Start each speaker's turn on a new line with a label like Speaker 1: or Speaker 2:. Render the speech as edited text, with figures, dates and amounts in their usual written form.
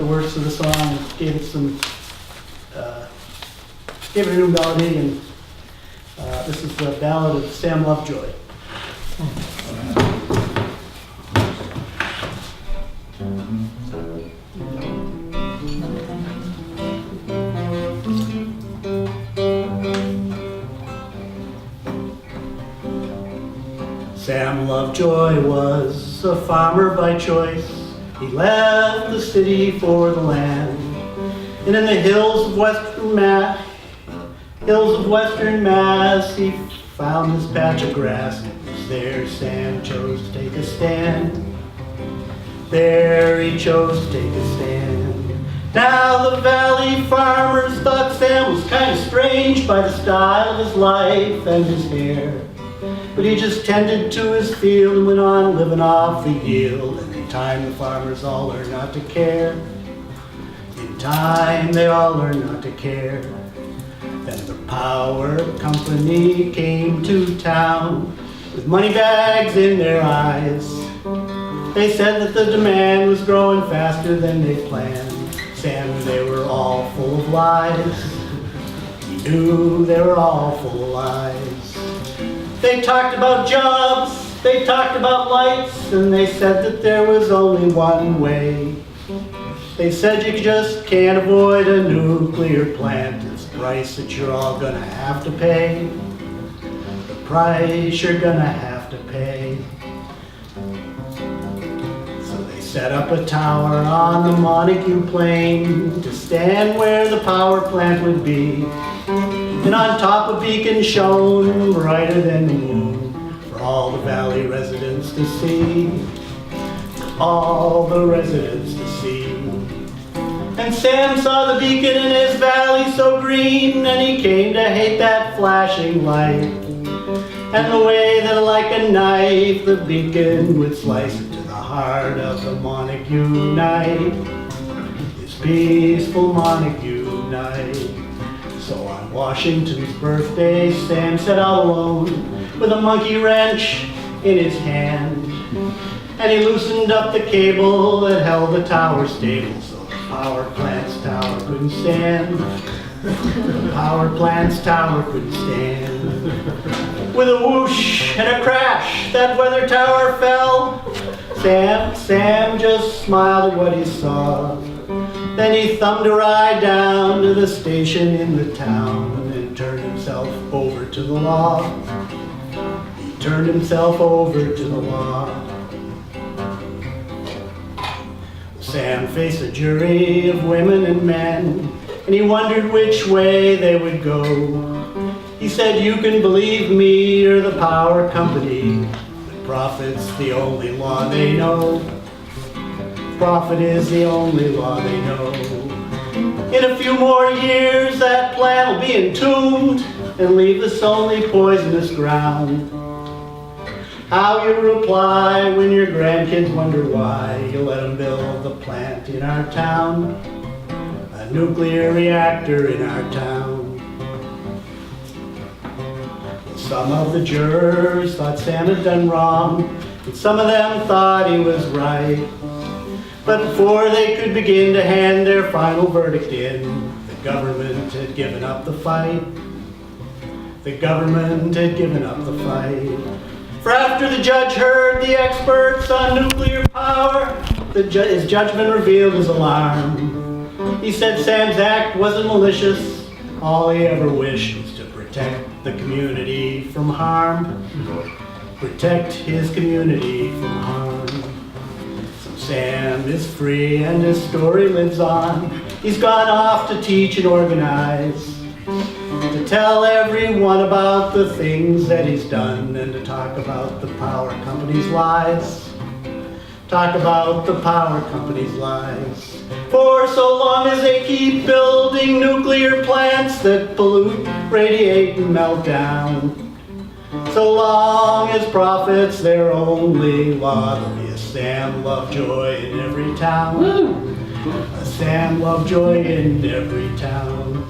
Speaker 1: the words to the song, gave it a new melody, and this is the Ballad of Sam Lovejoy. Sam Lovejoy was a farmer by choice. He left the city for the land, and in the hills of Western Mass, he found his patch of grass. And it was there Sam chose to take a stand. There he chose to take a stand. Now the valley farmers thought Sam was kind of strange by the style of his life and his hair. But he just tended to his field and went on living off the yield. And in time the farmers all learned not to care. In time they all learned not to care. Then the power company came to town with money bags in their eyes. They said that the demand was growing faster than they planned. Sam knew they were all full of lies. He knew they were all full of lies. They talked about jobs, they talked about lights, and they said that there was only one way. They said you just can't avoid a nuclear plant. It's the price that you're all gonna have to pay. The price you're gonna have to pay. So they set up a tower on the Montague Plain to stand where the power plant would be. And on top a beacon shone brighter than the moon for all the valley residents to see. All the residents to see. And Sam saw the beacon in his valley so green, and he came to hate that flashing light. And the way that like a knife the beacon would slice into the heart of the Montague night. This peaceful Montague night. So on Washington's birthday, Sam set out alone with a monkey wrench in his hand. And he loosened up the cable that held the tower stable so the power plant's tower couldn't stand. The power plant's tower couldn't stand. With a whoosh and a crash, that weather tower fell. Sam just smiled at what he saw. Then he thumbed a ride down to the station in the town and then turned himself over to the law. He turned himself over to the law. Sam faced a jury of women and men, and he wondered which way they would go. He said, you can believe me or the power company, but profit's the only law they know. Profit is the only law they know. In a few more years that plant will be entombed and leave this only poisonous ground. How you reply when your grandkids wonder why you let them build the plant in our town, a nuclear reactor in our town. Some of the jurors thought Sam had done wrong, and some of them thought he was right. But before they could begin to hand their final verdict in, the government had given up the fight. The government had given up the fight. For after the judge heard the experts on nuclear power, his judgment revealed his alarm. He said Sam's act wasn't malicious. All he ever wished was to protect the community from harm. Protect his community from harm. Sam is free and his story lives on. He's gone off to teach and organize, to tell everyone about the things that he's done and to talk about the power company's lies. Talk about the power company's lies. For so long as they keep building nuclear plants that pollute, radiate, and melt down, so long as profit's their only law, there'll be a Sam Lovejoy in every town. Woo! A Sam Lovejoy in every town.